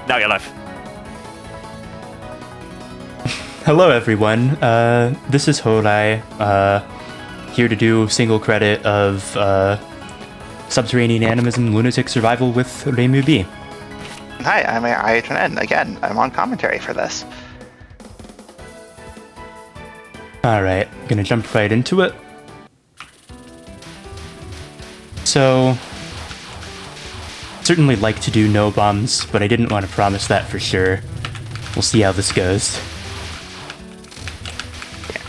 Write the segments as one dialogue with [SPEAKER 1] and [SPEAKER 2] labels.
[SPEAKER 1] Now you're live.
[SPEAKER 2] Hello everyone, this is Hourai, here to do single credit of Subterranean Animism Lunatic Survival with ReimuB.
[SPEAKER 3] Hi, I'm IHNN. Again, I'm on commentary for this.
[SPEAKER 2] Alright, gonna jump right into it. So, certainly like to do no bombs, but I didn't want to promise that for sure. We'll see how this goes.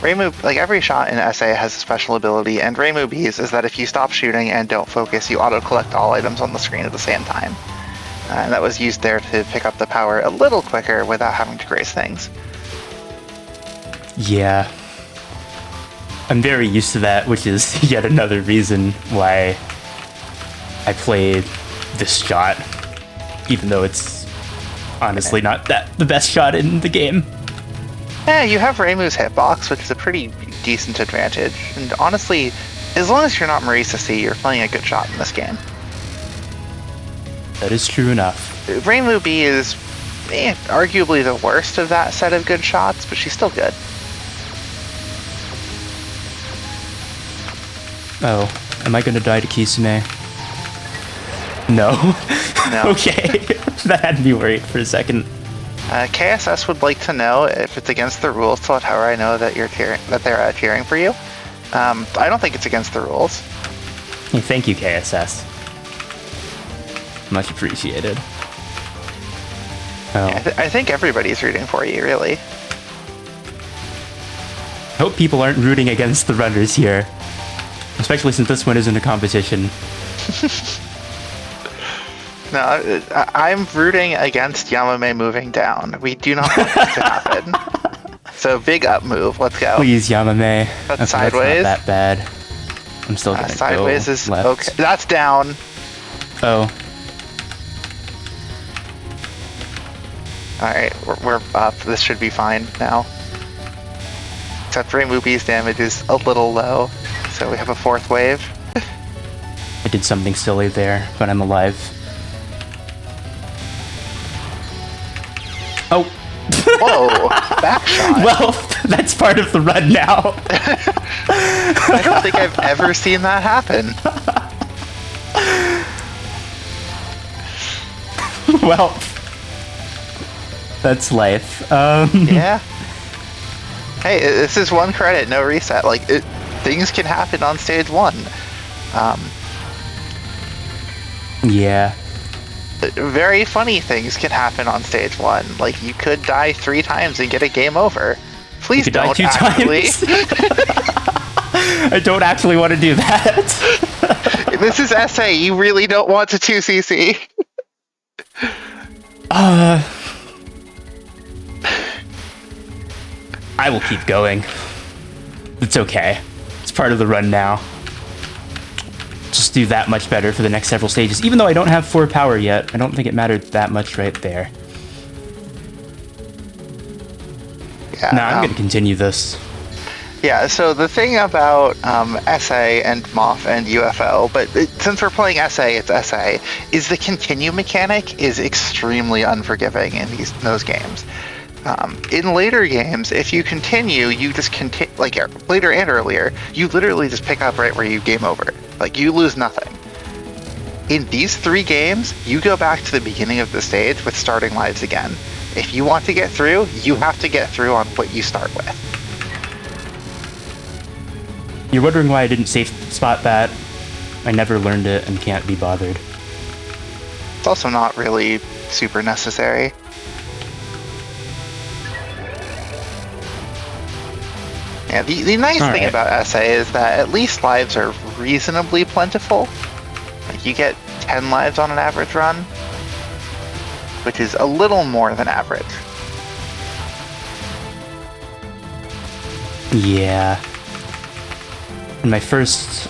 [SPEAKER 3] ReimuB, like every shot in SA has a special ability, and ReimuB's is that if you stop shooting and don't focus, you auto-collect all items on the screen at the same time. And that was used there to pick up the power a little quicker without having to graze things.
[SPEAKER 2] Yeah. I'm very used to that, which is yet another reason why I play this shot, even though it's honestly not the best shot in the game.
[SPEAKER 3] Yeah, you have ReimuB's hitbox, which is a pretty decent advantage. And honestly, as long as you're not Marisa C, you're playing a good shot in this game.
[SPEAKER 2] That is true enough.
[SPEAKER 3] ReimuB is arguably the worst of that set of good shots, but she's still good.
[SPEAKER 2] Oh, am I gonna die to Kisame? No.
[SPEAKER 3] No.
[SPEAKER 2] Okay, that had me worried for a second.
[SPEAKER 3] KSS would like to know if it's against the rules to let Hourai know that they're cheering for you. I don't think it's against the rules.
[SPEAKER 2] Hey, thank you, KSS. Much appreciated. Oh.
[SPEAKER 3] I think everybody's rooting for you, really.
[SPEAKER 2] Hope people aren't rooting against the runners here. Especially since this one isn't a competition.
[SPEAKER 3] No, I'm rooting against Yamame moving down. We do not want this to happen. So big up move, let's go.
[SPEAKER 2] Please, Yamame.
[SPEAKER 3] That's sideways.
[SPEAKER 2] That's not that bad. I'm still gonna
[SPEAKER 3] sideways
[SPEAKER 2] go
[SPEAKER 3] is
[SPEAKER 2] left.
[SPEAKER 3] okay. That's down.
[SPEAKER 2] Oh.
[SPEAKER 3] Alright, we're up. This should be fine now. Except ReimuB's damage is a little low, so we have a fourth wave.
[SPEAKER 2] I did something silly there, but I'm alive. Oh.
[SPEAKER 3] Whoa, back shot.
[SPEAKER 2] Well, that's part of the run now.
[SPEAKER 3] I don't think I've ever seen that happen.
[SPEAKER 2] Well, that's life.
[SPEAKER 3] Yeah. Hey, this is one credit, no reset. Like, things can happen on stage one.
[SPEAKER 2] Yeah.
[SPEAKER 3] Very funny things can happen on stage one. Like, you could die 3 times and get a game over. Please don't actually.
[SPEAKER 2] I don't actually want to do that.
[SPEAKER 3] This is SA. You really don't want to 2cc.
[SPEAKER 2] I will keep going. It's okay. It's part of the run now. Just do that much better for the next several stages. Even though I don't have 4 power yet, I don't think it mattered that much right there.
[SPEAKER 3] Yeah,
[SPEAKER 2] nah, I'm gonna continue this.
[SPEAKER 3] Yeah, so the thing about SA and MOF and UFO, but since we're playing SA, it's SA, is the continue mechanic is extremely unforgiving in those games. In later games, if you continue, you just continue, like later and earlier, you literally just pick up right where you game over. Like, you lose nothing. In these 3 games, you go back to the beginning of the stage with starting lives again. If you want to get through, you have to get through on what you start with.
[SPEAKER 2] You're wondering why I didn't safe spot that? I never learned it and can't be bothered.
[SPEAKER 3] It's also not really super necessary. Yeah, the nice thing about SA is that at least lives are reasonably plentiful. Like, you get 10 lives on an average run, which is a little more than average.
[SPEAKER 2] Yeah. In my first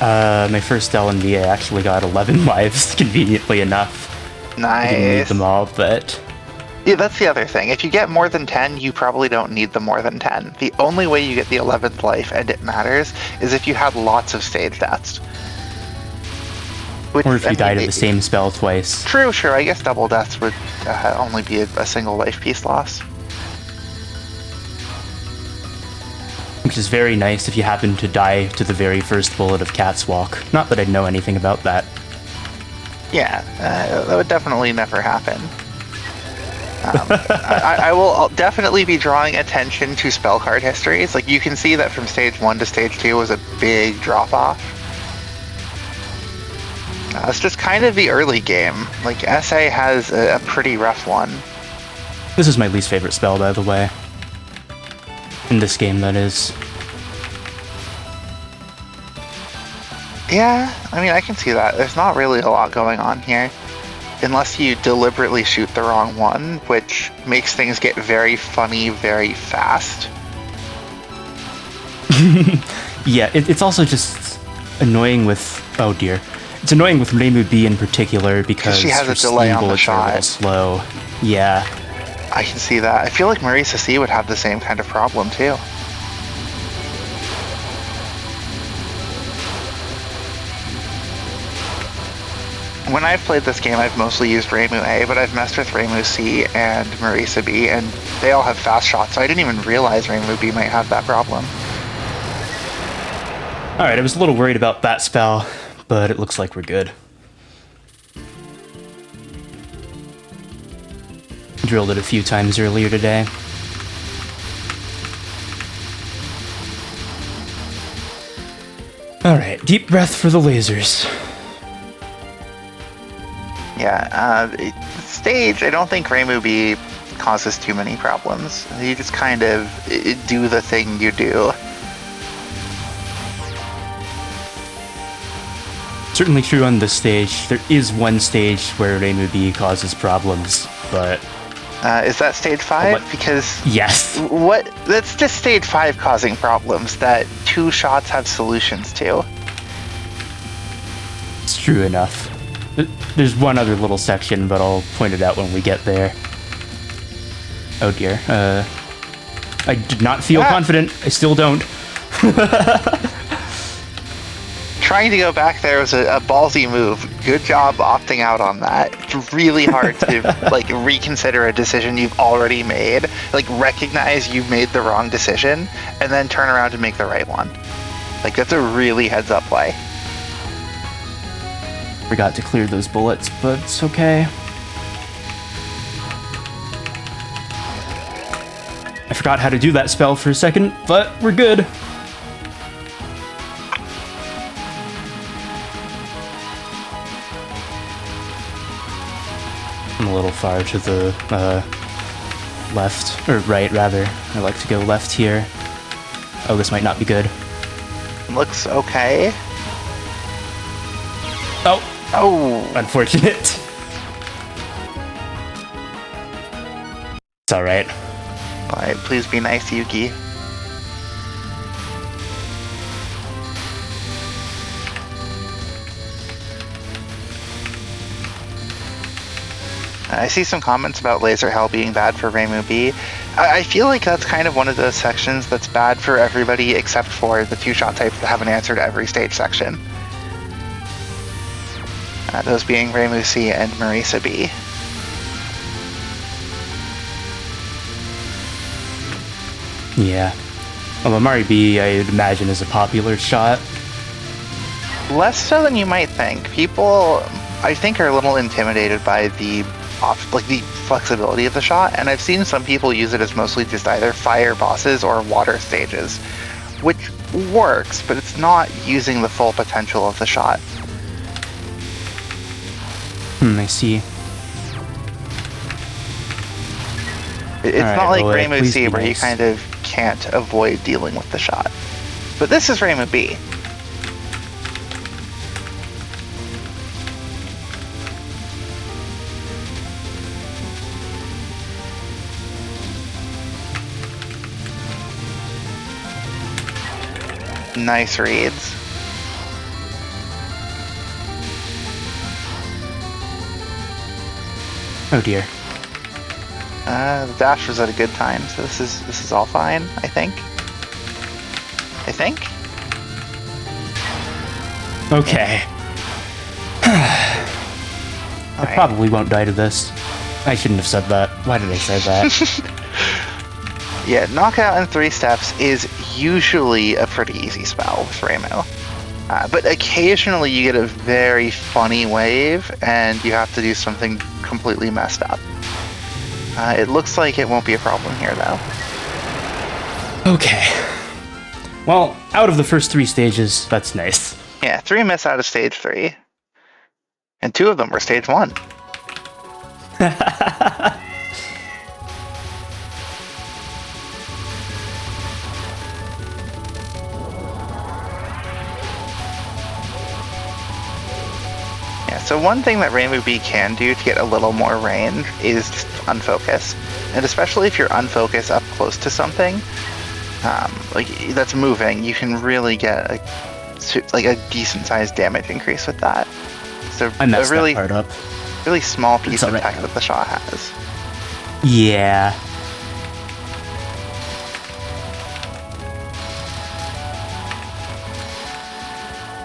[SPEAKER 2] LNV, I actually got 11 lives, conveniently enough.
[SPEAKER 3] Nice.
[SPEAKER 2] I didn't need them all, but...
[SPEAKER 3] Yeah, that's the other thing. If you get more than 10, you probably don't need the more than 10. The only way you get the 11th life, and it matters, is if you had lots of stage deaths. Which,
[SPEAKER 2] Or if you
[SPEAKER 3] I
[SPEAKER 2] die
[SPEAKER 3] mean,
[SPEAKER 2] to the same spell twice.
[SPEAKER 3] True. I guess double deaths would only be a single life piece loss.
[SPEAKER 2] Which is very nice if you happen to die to the very first bullet of Cat's Walk. Not that I'd know anything about that.
[SPEAKER 3] Yeah, that would definitely never happen. I will definitely be drawing attention to spell card histories. Like, you can see that from stage 1 to stage 2 was a big drop off. It's just kind of the early game. Like, SA has a pretty rough one.
[SPEAKER 2] This is my least favorite spell, by the way. In this game, that is.
[SPEAKER 3] Yeah, I mean, I can see that. There's not really a lot going on here. Unless you deliberately shoot the wrong one, which makes things get very funny very fast.
[SPEAKER 2] Yeah, it's also just annoying with... Oh dear. It's annoying with ReimuB in particular because
[SPEAKER 3] she has
[SPEAKER 2] her
[SPEAKER 3] a delay on the
[SPEAKER 2] bullets are a little
[SPEAKER 3] shot.
[SPEAKER 2] slow. Yeah.
[SPEAKER 3] I can see that. I feel like Marisa C would have the same kind of problem too. When I've played this game, I've mostly used ReimuA, but I've messed with ReimuC and Marisa B, and they all have fast shots, so I didn't even realize ReimuB might have that problem.
[SPEAKER 2] Alright, I was a little worried about that spell, but it looks like we're good. Drilled it a few times earlier today. Alright, deep breath for the lasers.
[SPEAKER 3] Yeah, stage, I don't think ReimuB causes too many problems. You just kind of do the thing you do.
[SPEAKER 2] Certainly true on this stage. There is one stage where ReimuB causes problems, but...
[SPEAKER 3] Is that stage 5?
[SPEAKER 2] What?
[SPEAKER 3] Because...
[SPEAKER 2] Yes.
[SPEAKER 3] What? That's just stage 5 causing problems that 2 shots have solutions to.
[SPEAKER 2] It's true enough. There's one other little section, but I'll point it out when we get there. Oh dear. I did not feel confident. I still don't.
[SPEAKER 3] Trying to go back there was a ballsy move. Good job opting out on that. It's really hard to like reconsider a decision you've already made. Like, recognize you made the wrong decision and then turn around and make the right one. Like, that's a really heads up play.
[SPEAKER 2] Forgot to clear those bullets, but it's okay. I forgot how to do that spell for a second, but we're good. I'm a little far to the left, or right rather. I like to go left here. Oh, this might not be good.
[SPEAKER 3] Looks okay.
[SPEAKER 2] Oh!
[SPEAKER 3] Oh!
[SPEAKER 2] Unfortunate. It's alright.
[SPEAKER 3] Alright, please be nice, Yuki. I see some comments about Laser Hell being bad for ReimuB. I feel like that's kind of one of those sections that's bad for everybody except for the 2-shot types that have an answer to every stage section. Those being ReimuC and Marisa B.
[SPEAKER 2] Yeah. Although Mari B, I would imagine, is a popular shot.
[SPEAKER 3] Less so than you might think. People, I think, are a little intimidated by the flexibility of the shot, and I've seen some people use it as mostly just either fire bosses or water stages, which works, but it's not using the full potential of the shot.
[SPEAKER 2] I see.
[SPEAKER 3] It's
[SPEAKER 2] All
[SPEAKER 3] not
[SPEAKER 2] right,
[SPEAKER 3] like
[SPEAKER 2] well, please
[SPEAKER 3] ReimuC
[SPEAKER 2] be
[SPEAKER 3] where you
[SPEAKER 2] nice.
[SPEAKER 3] kind of can't avoid dealing with the shot. But this is ReimuB. Nice reads.
[SPEAKER 2] Oh dear.
[SPEAKER 3] The dash was at a good time, so this is all fine, I think.
[SPEAKER 2] Okay. I probably won't die to this. I shouldn't have said that. Why did I say that?
[SPEAKER 3] Yeah, knockout in 3 steps is usually a pretty easy spell with Reimu. But occasionally you get a very funny wave and you have to do something completely messed up. It looks like it won't be a problem here though.
[SPEAKER 2] Okay. Well, out of the first 3 stages, that's nice.
[SPEAKER 3] Yeah, 3 miss out of stage 3. And 2 of them were stage 1. Yeah, so one thing that ReimuB can do to get a little more range is just unfocus. And especially if you're unfocused up close to something, like that's moving, you can really get a decent sized damage increase with that. So
[SPEAKER 2] I messed
[SPEAKER 3] a really,
[SPEAKER 2] that part up.
[SPEAKER 3] really small piece of
[SPEAKER 2] right.
[SPEAKER 3] tech that the shot has.
[SPEAKER 2] Yeah.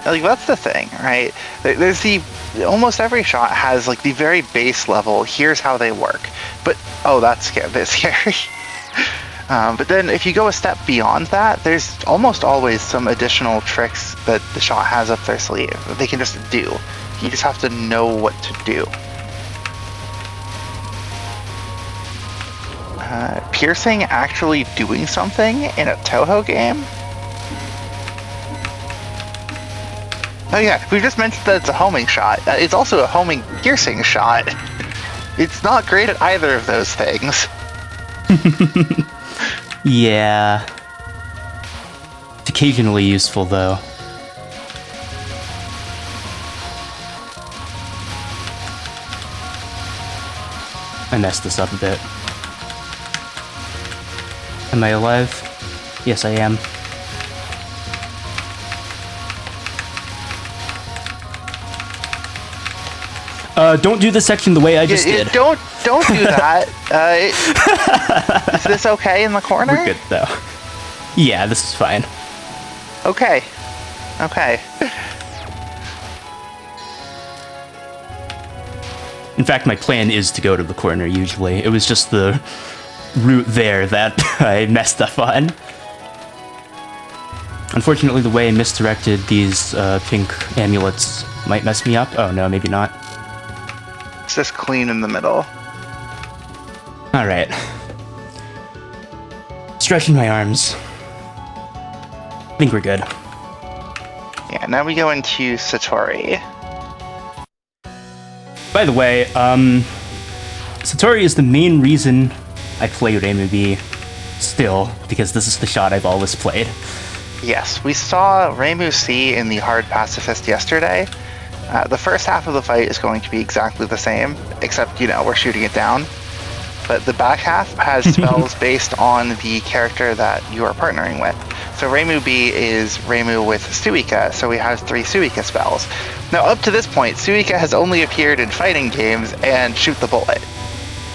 [SPEAKER 3] Like that's the thing, right? There's almost every shot has like the very base level. Here's how they work, but oh, that's scary. That's scary. But then if you go a step beyond that, there's almost always some additional tricks that the shot has up their sleeve that they can just do. You just have to know what to do. Piercing actually doing something in a Touhou game? Oh yeah, we just mentioned that it's a homing shot. It's also a homing piercing shot. It's not great at either of those things.
[SPEAKER 2] Yeah. It's occasionally useful, though. I messed this up a bit. Am I alive? Yes, I am. Don't do this section the way I just did.
[SPEAKER 3] Don't do that. Is this okay in the corner?
[SPEAKER 2] We're good, though. Yeah, this is fine.
[SPEAKER 3] Okay. Okay.
[SPEAKER 2] In fact, my plan is to go to the corner, usually. It was just the route there that I messed up on. Unfortunately, the way I misdirected these pink amulets might mess me up. Oh, no, maybe not.
[SPEAKER 3] It's just clean in the middle.
[SPEAKER 2] Alright. Stretching my arms. I think we're good.
[SPEAKER 3] Yeah, now we go into Satori.
[SPEAKER 2] By the way, Satori is the main reason I play ReimuB still, because this is the shot I've always played.
[SPEAKER 3] Yes, we saw Reimu C in the Hard Pacifist yesterday. The first half of the fight is going to be exactly the same, except, you know, we're shooting it down. But the back half has spells based on the character that you are partnering with. So ReimuB is Reimu with Suika, so he has 3 Suika spells. Now, up to this point, Suika has only appeared in fighting games and Shoot the Bullet.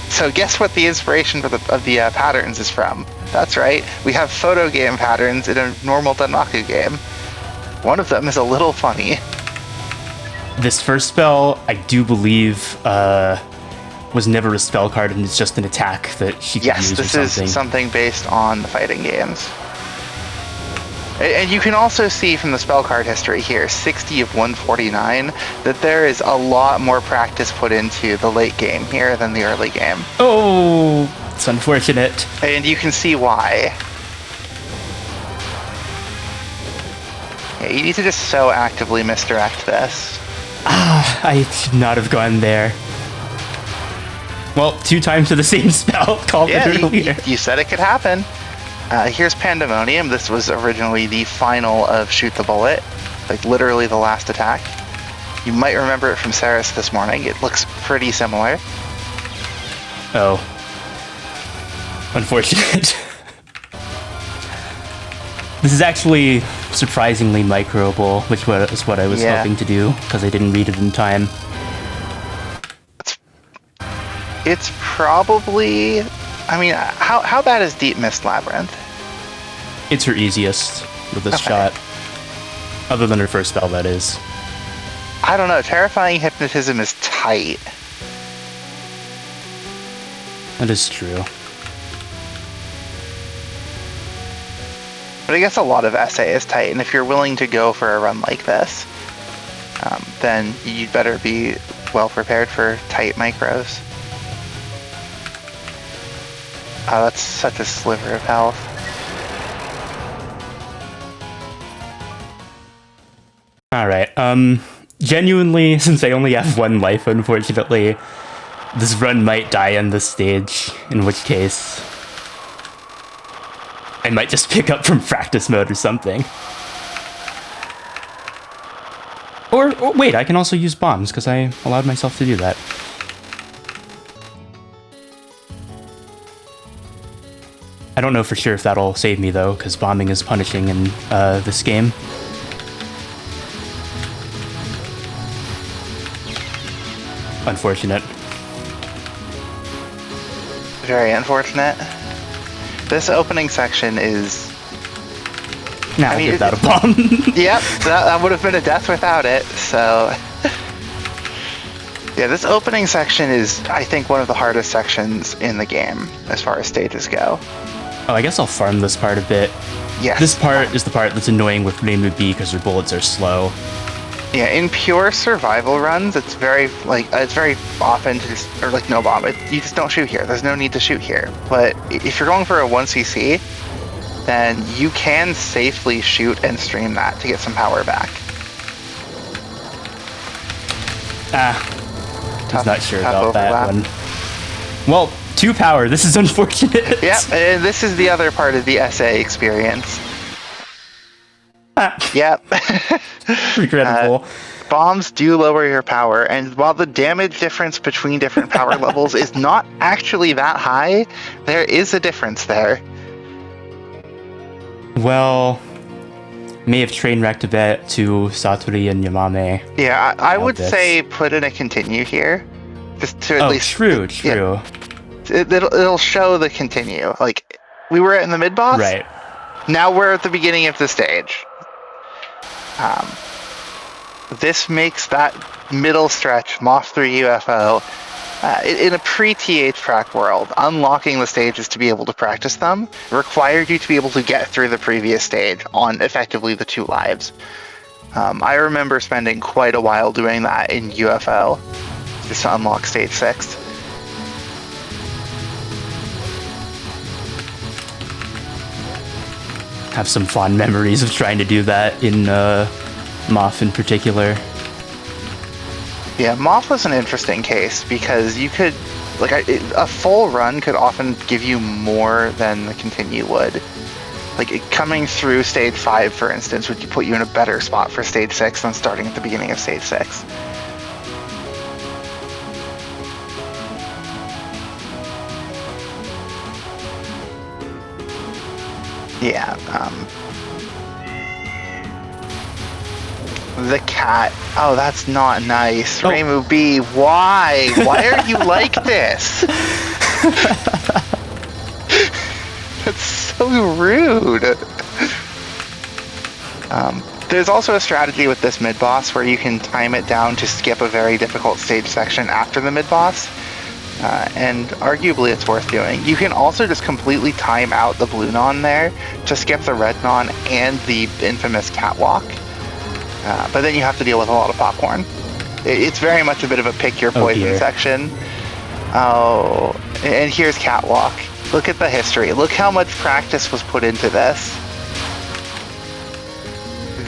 [SPEAKER 3] So guess what the inspiration for of the patterns is from? That's right, we have photo game patterns in a normal Danmaku game. One of them is a little funny.
[SPEAKER 2] This first spell, I do believe, was never a spell card, and it's just an attack that she can use or something.
[SPEAKER 3] Yes, this is something based on the fighting games. And you can also see from the spell card history here, 60 of 149, that there is a lot more practice put into the late game here than the early game.
[SPEAKER 2] Oh, it's unfortunate.
[SPEAKER 3] And you can see why. Yeah, you need to just so actively misdirect this.
[SPEAKER 2] I should not have gone there. Well, 2 times for the same spell. Called it earlier.
[SPEAKER 3] You said it could happen. Here's Pandemonium. This was originally the final of Shoot the Bullet. Like, literally the last attack. You might remember it from Saris this morning. It looks pretty similar.
[SPEAKER 2] Oh. Unfortunate. This is actually surprisingly microable, which was what I was hoping to do, because I didn't read it in time.
[SPEAKER 3] It's probably... I mean, how bad is Deep Mist Labyrinth?
[SPEAKER 2] It's her easiest with this shot. Other than her first spell, that is.
[SPEAKER 3] I don't know. Terrifying Hypnotism is tight.
[SPEAKER 2] That is true.
[SPEAKER 3] But I guess a lot of SA is tight, and if you're willing to go for a run like this, then you'd better be well prepared for tight micros. Oh, that's such a sliver of health.
[SPEAKER 2] Alright, genuinely, since I only have one life, unfortunately, this run might die on this stage, in which case I might just pick up from practice mode or something. Or wait, I can also use bombs, because I allowed myself to do that. I don't know for sure if that'll save me, though, because bombing is punishing in this game. Unfortunate.
[SPEAKER 3] Very unfortunate. This opening section is...
[SPEAKER 2] Now I'll give that a bomb.
[SPEAKER 3] Yep, that would have been a death without it, so... Yeah, this opening section is, I think, one of the hardest sections in the game, as far as stages go.
[SPEAKER 2] Oh, I guess I'll farm this part a bit.
[SPEAKER 3] Yes.
[SPEAKER 2] This part is the part that's annoying with ReimuB because her bullets are slow.
[SPEAKER 3] Yeah, in pure survival runs, it's very often to just, or like no bomb, you just don't shoot here. There's no need to shoot here. But if you're going for a 1cc, then you can safely shoot and stream that to get some power back.
[SPEAKER 2] I was not sure about that one. Well, 2 power, this is unfortunate.
[SPEAKER 3] Yeah, and this is the other part of the SA experience. Yep.
[SPEAKER 2] Regrettable.
[SPEAKER 3] Bombs do lower your power, and while the damage difference between different power levels is not actually that high, there is a difference there.
[SPEAKER 2] Well, may have train wrecked a bit to Satori and Yamame.
[SPEAKER 3] Yeah, I would say put in a continue here, just to at least.
[SPEAKER 2] True.
[SPEAKER 3] Yeah, it'll show the continue. Like, we were in the mid boss.
[SPEAKER 2] Right.
[SPEAKER 3] Now we're at the beginning of the stage. This makes that middle stretch, Moth 3 UFO, in a pre-TH track world, unlocking the stages to be able to practice them required you to be able to get through the previous stage on effectively the 2 lives. I remember spending quite a while doing that in UFO, just to unlock stage 6.
[SPEAKER 2] Have some fond memories of trying to do that in Moth in particular.
[SPEAKER 3] Yeah, Moth was an interesting case because you could, like, a full run could often give you more than the continue would. Like, coming through stage 5, for instance, would put you in a better spot for stage 6 than starting at the beginning of stage 6. Yeah, the cat. Oh, that's not nice.
[SPEAKER 2] Oh.
[SPEAKER 3] ReimuB, why? Why are you like this? That's so rude. There's also a strategy with this mid-boss where you can time it down to skip a very difficult stage section after the mid-boss. And arguably it's worth doing. You can also just completely time out the blue non there to skip the red non and the infamous catwalk. But then you have to deal with a lot of popcorn. It's very much a bit of a pick your poison section. Oh, and here's catwalk. Look at the history. Look how much practice was put into this.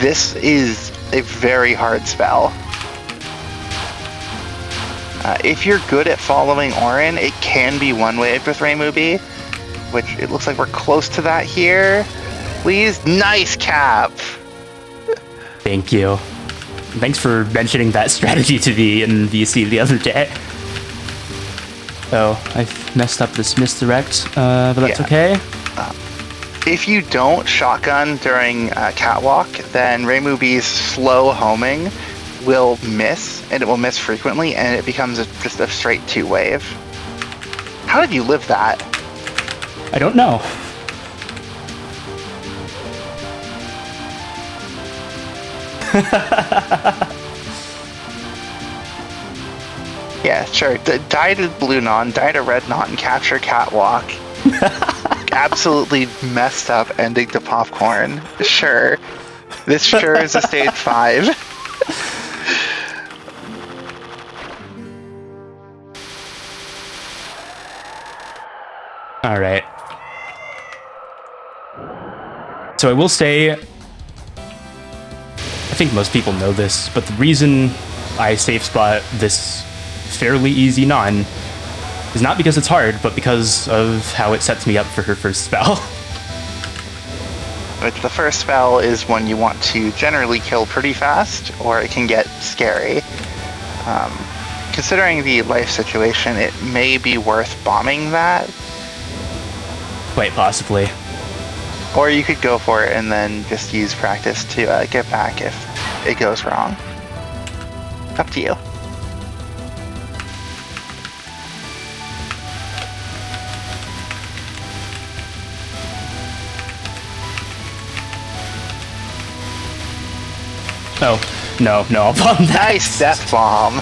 [SPEAKER 3] This is a very hard spell. If you're good at following Auron, it can be one-waved with ReimuB, which it looks like we're close to that here. Please, nice cap!
[SPEAKER 2] Thank you. Thanks for mentioning that strategy to me in VC the other day. Oh, I've messed up this misdirect, but that's okay.
[SPEAKER 3] If you don't shotgun during catwalk, then ReimuB's slow homing will miss, and it will miss frequently, and it becomes just a straight 2-wave. How did you live that?
[SPEAKER 2] I don't know.
[SPEAKER 3] Yeah, sure. Die to blue non, die to red non, capture catwalk. Absolutely messed up ending to popcorn. Sure. This sure is a stage 5.
[SPEAKER 2] All right. So I will say, I think most people know this, but the reason I safe spot this fairly easy non is not because it's hard, but because of how it sets me up for her first spell.
[SPEAKER 3] Which the first spell is one you want to generally kill pretty fast, or it can get scary. Considering the life situation, it may be worth bombing that.
[SPEAKER 2] Quite possibly.
[SPEAKER 3] Or you could go for it and then just use practice to get back if it goes wrong. Up to you.
[SPEAKER 2] Oh, no, I'll bomb that.
[SPEAKER 3] Nice death bomb.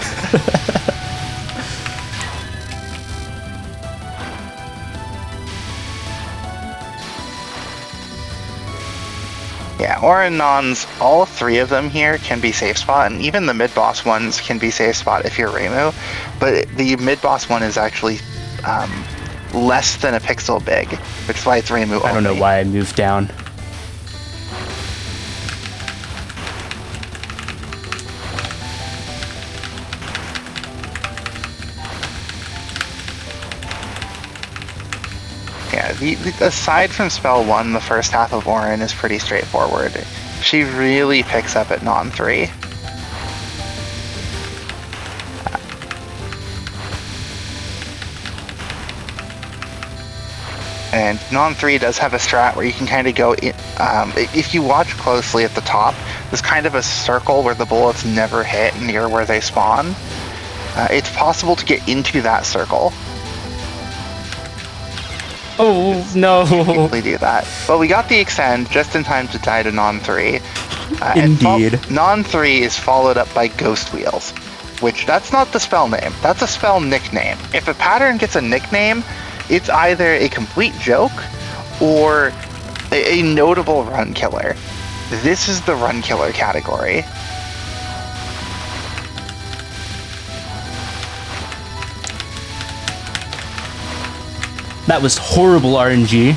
[SPEAKER 3] Yeah, Orin Nons, all 3 of them here can be safe spot, and even the mid-boss ones can be safe spot if you're Reimu, but the mid-boss one is actually less than a pixel big, which is why it's Reimu only.
[SPEAKER 2] I don't know why I moved down.
[SPEAKER 3] Yeah, aside from spell 1, the first half of Orin is pretty straightforward. She really picks up at non 3. And non 3 does have a strat where you can kind of go in, if you watch closely at the top, there's kind of a circle where the bullets never hit near where they spawn. It's possible to get into that circle.
[SPEAKER 2] Oh, no.
[SPEAKER 3] Quickly do that. But we got the extend just in time to die to non 3.
[SPEAKER 2] Indeed.
[SPEAKER 3] Non 3 is followed up by Ghost Wheels, which that's not the spell name. That's a spell nickname. If a pattern gets a nickname, it's either a complete joke or a notable run killer. This is the run killer category.
[SPEAKER 2] That was horrible RNG.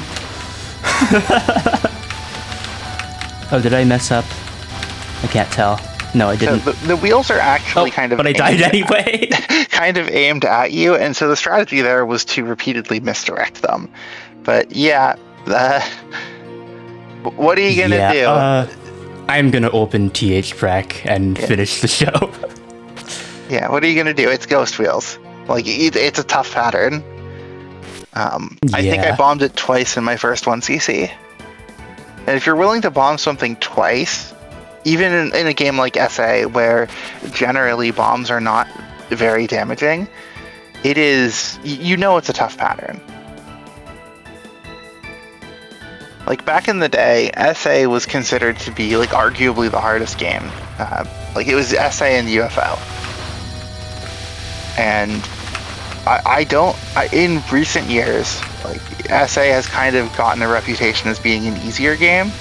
[SPEAKER 2] Oh, did I mess up? I can't tell. No, I didn't.
[SPEAKER 3] So the wheels are actually kind of...
[SPEAKER 2] But I died anyway.
[SPEAKER 3] Kind of aimed at you, and so the strategy there was to repeatedly misdirect them. But yeah, what are you going to do?
[SPEAKER 2] I'm going to open TH-Prac and finish the show.
[SPEAKER 3] Yeah, what are you going to do? It's Ghost Wheels. Like, it's a tough pattern. I think I bombed it twice in my first 1cc. And if you're willing to bomb something twice, even in a game like SA, where generally bombs are not very damaging, it is, you know, it's a tough pattern. Like, back in the day, SA was considered to be, like, arguably the hardest game. Like, it was SA and UFO. And in recent years, like, SA has kind of gotten a reputation as being an easier game.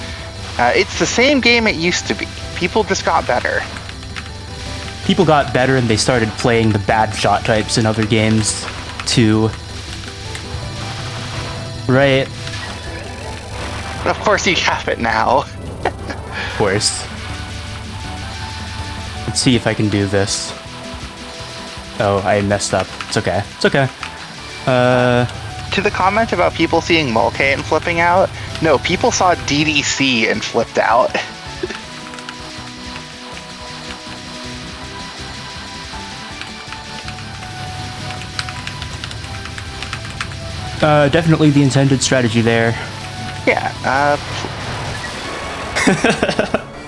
[SPEAKER 3] It's the same game it used to be. People just got better.
[SPEAKER 2] People got better and they started playing the bad shot types in other games, too. Right.
[SPEAKER 3] But of course you have it now.
[SPEAKER 2] Of course. Let's see if I can do this. Oh, I messed up. It's okay. It's okay.
[SPEAKER 3] To the comment about people seeing Mulcahy and flipping out, no, people saw DDC and flipped out.
[SPEAKER 2] Definitely the intended strategy there.
[SPEAKER 3] Yeah,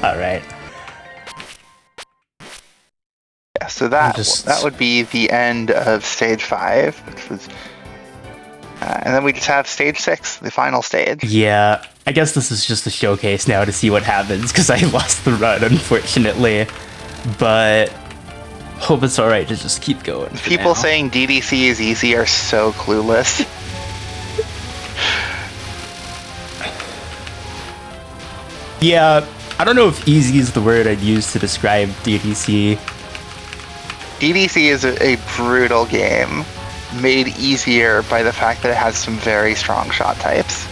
[SPEAKER 2] Alright.
[SPEAKER 3] Yeah, so that would be the end of stage 5, which was... and then we just have stage 6, the final stage.
[SPEAKER 2] Yeah, I guess this is just a showcase now to see what happens, because I lost the run, unfortunately. But hope it's alright to just keep going.
[SPEAKER 3] People
[SPEAKER 2] now.
[SPEAKER 3] saying DDC is easy are so clueless.
[SPEAKER 2] Yeah, I don't know if easy is the word I'd use to describe DDC.
[SPEAKER 3] DDC is a brutal game, made easier by the fact that it has some very strong shot types.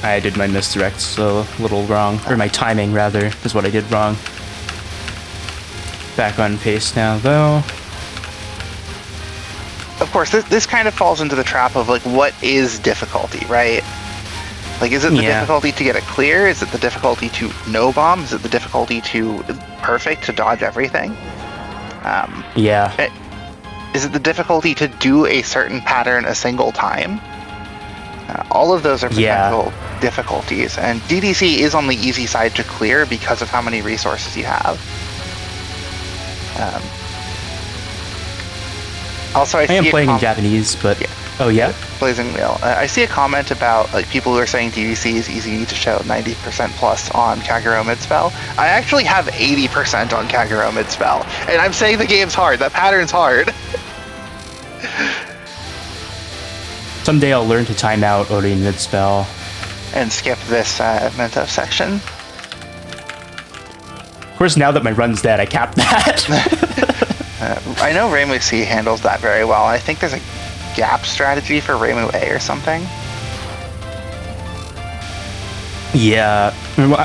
[SPEAKER 2] I did my misdirects a little wrong, or my timing rather, is what I did wrong. Back on pace now, though.
[SPEAKER 3] Of course, this kind of falls into the trap of, like, what is difficulty, right? Like, is it the difficulty to get it clear? Is it the difficulty to no bomb? Is it the difficulty to perfect, to dodge everything? Is it the difficulty to do a certain pattern a single time? All of those are potential difficulties, and DDC is on the easy side to clear because of how many resources you have. Also, I am
[SPEAKER 2] playing in Japanese, but oh yeah,
[SPEAKER 3] Blazing Wheel. I see a comment about like people who are saying DDC is easy to show 90% plus on Kagero mid-spell. I actually have 80% on Kagero mid-spell, and I'm saying the game's hard. That pattern's hard.
[SPEAKER 2] Someday I'll learn to time out Ori mid-spell.
[SPEAKER 3] And skip this Mentos section.
[SPEAKER 2] Of course, now that my run's dead, I cap that.
[SPEAKER 3] I know ReimuC handles that very well. I think there's a gap strategy for ReimuA or something.
[SPEAKER 2] Yeah.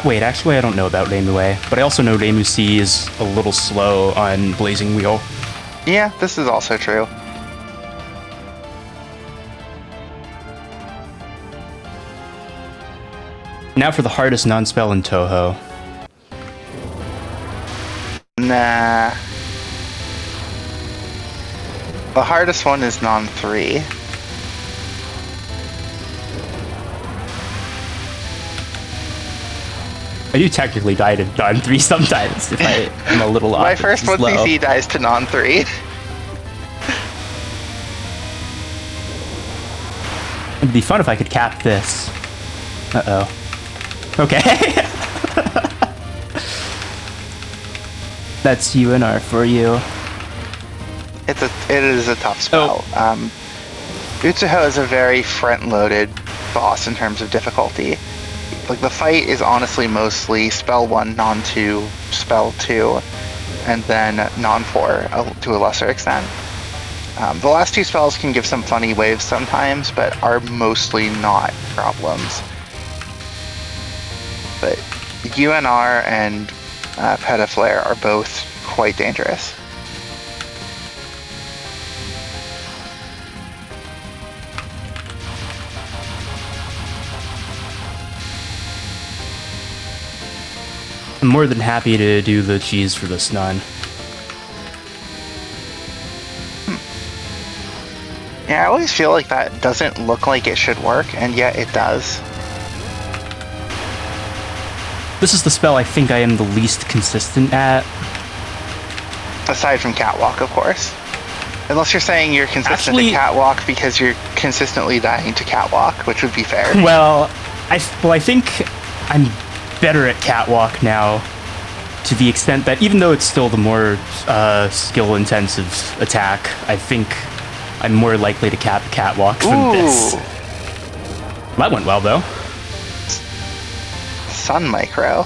[SPEAKER 2] Wait, actually, I don't know about ReimuA, but I also know ReimuC is a little slow on Blazing Wheel.
[SPEAKER 3] Yeah, this is also true.
[SPEAKER 2] Now for the hardest non-spell in Touhou.
[SPEAKER 3] Nah. The hardest one is non-3.
[SPEAKER 2] I do technically die to non-3 sometimes if I'm a little off.
[SPEAKER 3] My first 1cc dies to non-3.
[SPEAKER 2] It'd be fun if I could cap this. Uh-oh. Okay. That's UNR for you.
[SPEAKER 3] It is a tough spell. Touhou is a very front-loaded boss in terms of difficulty. Like, the fight is honestly mostly spell 1, non 2, spell 2, and then non 4 to a lesser extent. The last two spells can give some funny waves sometimes, but are mostly not problems. But UNR and Petaflare are both quite dangerous.
[SPEAKER 2] I'm more than happy to do the cheese for this nun.
[SPEAKER 3] Yeah, I always feel like that doesn't look like it should work, and yet it does.
[SPEAKER 2] This is the spell I think I am the least consistent at.
[SPEAKER 3] Aside from Catwalk, of course. Unless you're saying you're consistent to Catwalk because you're consistently dying to Catwalk, which would be fair.
[SPEAKER 2] Well, I think I'm better at Catwalk now, to the extent that even though it's still the more skill-intensive attack, I think I'm more likely to cap Catwalk than this. That went well, though.
[SPEAKER 3] Sun Micro.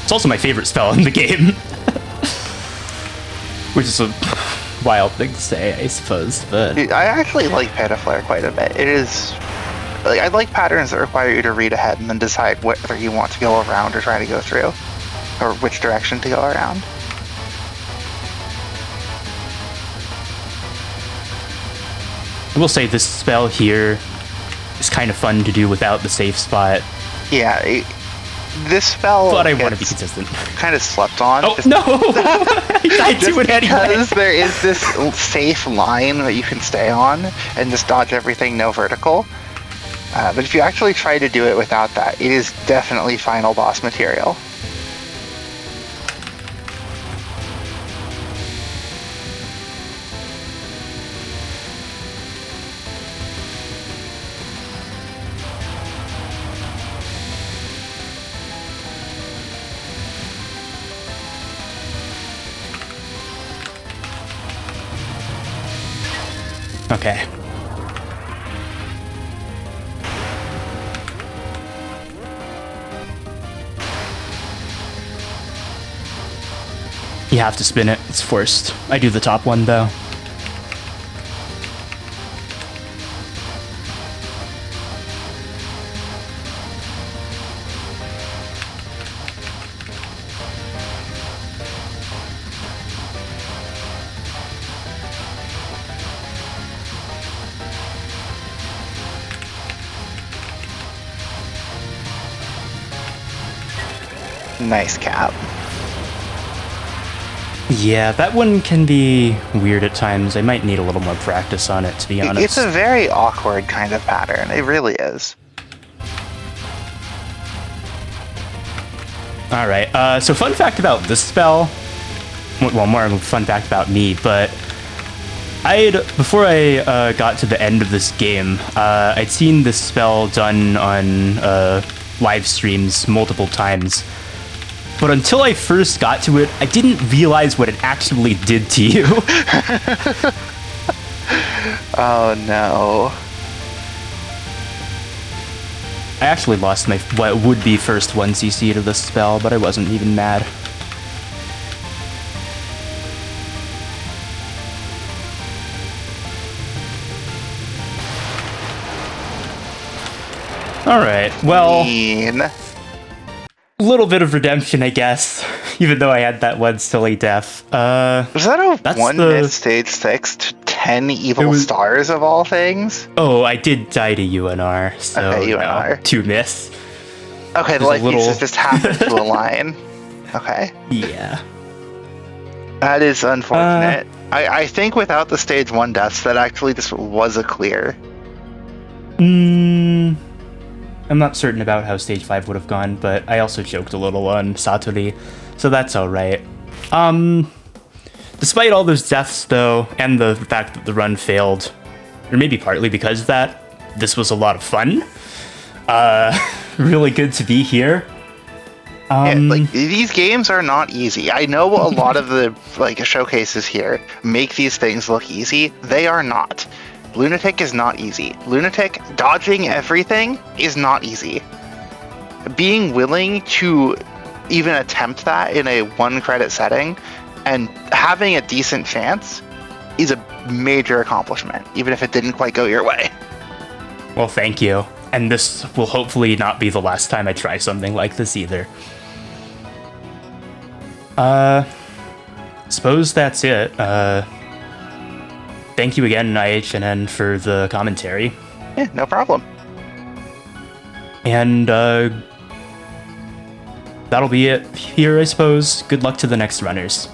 [SPEAKER 2] It's also my favorite spell in the game. Which is a wild thing to say, I suppose, but...
[SPEAKER 3] Dude, I actually like Petaflare quite a bit. It is... Like, I like patterns that require you to read ahead and then decide whether you want to go around or try to go through. Or which direction to go around.
[SPEAKER 2] I will say this spell here is kind of fun to do without the safe spot.
[SPEAKER 3] Yeah, this spell...
[SPEAKER 2] But I want to be consistent.
[SPEAKER 3] Kind of slept on.
[SPEAKER 2] Oh, no! I do it anyway.
[SPEAKER 3] Because there is this safe line that you can stay on and just dodge everything no vertical. But if you actually try to do it without that, it is definitely final boss material.
[SPEAKER 2] Okay. You have to spin it. It's forced. I do the top one, though.
[SPEAKER 3] Nice cap.
[SPEAKER 2] Yeah, that one can be weird at times. I might need a little more practice on it, to be honest.
[SPEAKER 3] It's a very awkward kind of pattern. It really is.
[SPEAKER 2] All right. So fun fact about this spell. Well, more of a fun fact about me, but before I got to the end of this game, I'd seen this spell done on live streams multiple times. But until I first got to it, I didn't realize what it actually did to you.
[SPEAKER 3] Oh no.
[SPEAKER 2] I actually lost my what would be first 1cc to this spell, but I wasn't even mad. Alright, well, little bit of redemption, I guess, even though I had that one silly death.
[SPEAKER 3] Was that a 1 mid stage 6 to 10 evil stars of all things?
[SPEAKER 2] Oh, I did die to UNR, so
[SPEAKER 3] okay, UNR.
[SPEAKER 2] 2 miss.
[SPEAKER 3] Okay, the life pieces just happened to align. Okay.
[SPEAKER 2] Yeah.
[SPEAKER 3] That is unfortunate. I think without the stage 1 deaths, that actually just was a clear.
[SPEAKER 2] I'm not certain about how stage 5 would have gone, but I also choked a little on Satori, so that's alright. Despite all those deaths, though, and the fact that the run failed, or maybe partly because of that, this was a lot of fun. Really good to be here.
[SPEAKER 3] Yeah, like, these games are not easy. I know a lot of the showcases here make these things look easy. They are not. Lunatic is not easy. Lunatic, dodging everything is not easy. Being willing to even attempt that in a 1 credit setting and having a decent chance is a major accomplishment, even if it didn't quite go your way.
[SPEAKER 2] Well, thank you. And this will hopefully not be the last time I try something like this either. Suppose that's it. Thank you again, IHNN, for the commentary.
[SPEAKER 3] Yeah, no problem.
[SPEAKER 2] And that'll be it here, I suppose. Good luck to the next runners.